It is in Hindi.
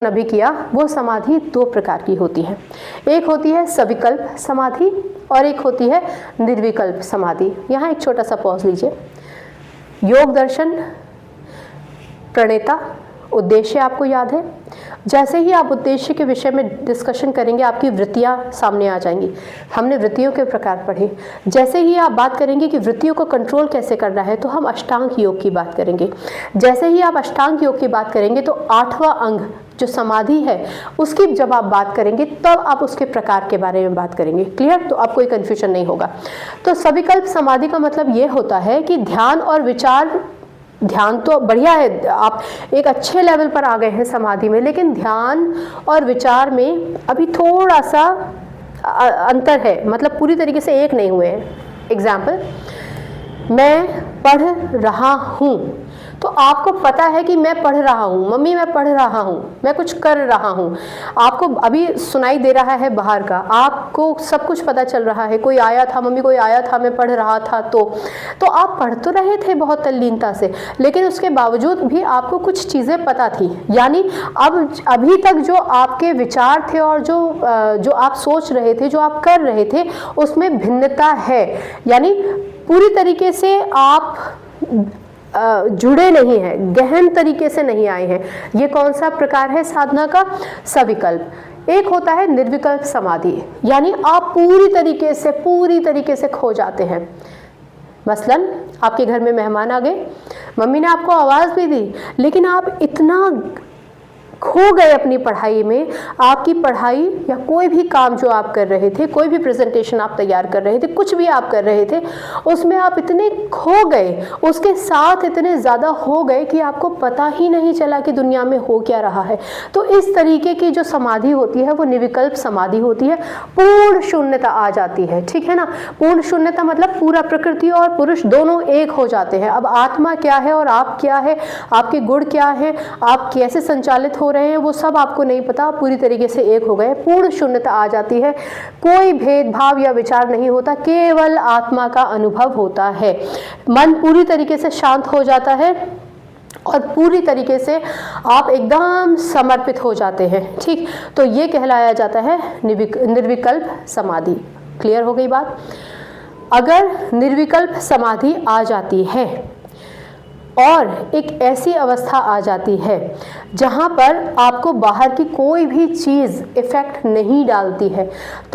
अभी किया वो समाधि दो प्रकार की होती है। एक होती है सविकल्प समाधि और एक होती है निर्विकल्प समाधि। यहाँ एक छोटा सा पॉज लीजिए। योग दर्शन प्रणेता उद्देश्य आपको याद है। जैसे ही आप उद्देश्य के विषय में डिस्कशन करेंगे आपकी वृत्तियां सामने आ जाएंगी। हमने वृत्तियों के प्रकार पढ़े। जैसे ही आप बात करेंगे कि वृत्तियों को कंट्रोल कैसे करना है तो हम अष्टांग योग की बात करेंगे। जैसे ही आप अष्टांग योग की बात करेंगे तो 8वां अंग जो समाधि है उसकी जब आप बात करेंगे तब आप उसके प्रकार के बारे में बात करेंगे। क्लियर? तो आपको कोई कन्फ्यूजन नहीं होगा। तो सविकल्प समाधि का मतलब ये होता है कि ध्यान और विचार, ध्यान तो बढ़िया है, आप एक अच्छे लेवल पर आ गए हैं समाधि में, लेकिन ध्यान और विचार में अभी थोड़ा सा अंतर है, मतलब पूरी तरीके से एक नहीं हुए हैं। एग्जाम्पल, मैं पढ़ रहा हूँ तो आपको पता है कि मैं पढ़ रहा हूँ, मम्मी मैं पढ़ रहा हूँ, मैं कुछ कर रहा हूँ, आपको अभी सुनाई दे रहा है बाहर का, आपको सब कुछ पता चल रहा है, कोई आया था, मम्मी कोई आया था, मैं पढ़ रहा था, तो आप पढ़ तो रहे थे बहुत तल्लीनता से, लेकिन उसके बावजूद भी आपको कुछ चीज़ें पता थी। यानी अब अभी तक जो आपके विचार थे और जो आप सोच रहे थे, जो आप कर रहे थे, उसमें भिन्नता है। यानी पूरी तरीके से आप जुड़े नहीं हैं, गहन तरीके से नहीं आए हैं। ये कौन सा प्रकार है साधना का? सविकल्प। एक होता है निर्विकल्प समाधि, यानी आप पूरी तरीके से खो जाते हैं। मसलन आपके घर में मेहमान आ गए, मम्मी ने आपको आवाज़ भी दी, लेकिन आप इतना खो गए अपनी पढ़ाई में, आपकी पढ़ाई या कोई भी काम जो आप कर रहे थे, कोई भी प्रेजेंटेशन आप तैयार कर रहे थे, कुछ भी आप कर रहे थे, उसमें आप इतने खो गए, उसके साथ इतने ज़्यादा हो गए कि आपको पता ही नहीं चला कि दुनिया में हो क्या रहा है। तो इस तरीके की जो समाधि होती है वो निर्विकल्प समाधि होती है। पूर्ण शून्यता आ जाती है, ठीक है ना। पूर्ण शून्यता मतलब पूरा प्रकृति और पुरुष दोनों एक हो जाते हैं। अब आत्मा क्या है और आप क्या है, आपके गुण क्या है, आप कैसे संचालित हो रहे हैं, वो सब आपको नहीं पता, पूरी तरीके से एक हो गए। पूर्ण शून्यता आ जाती है, कोई भेदभाव या विचार नहीं होता, केवल आत्मा का अनुभव होता है। मन पूरी तरीके से शांत हो जाता है और पूरी तरीके से आप एकदम समर्पित हो जाते हैं। ठीक, तो ये कहलाया जाता है निर्विकल्प समाधि। क्लियर हो गई बात? अगर निर्विकल्प समाधि आ जाती है और एक ऐसी अवस्था आ जाती है जहां पर आपको बाहर की कोई भी चीज़ इफेक्ट नहीं डालती है, तो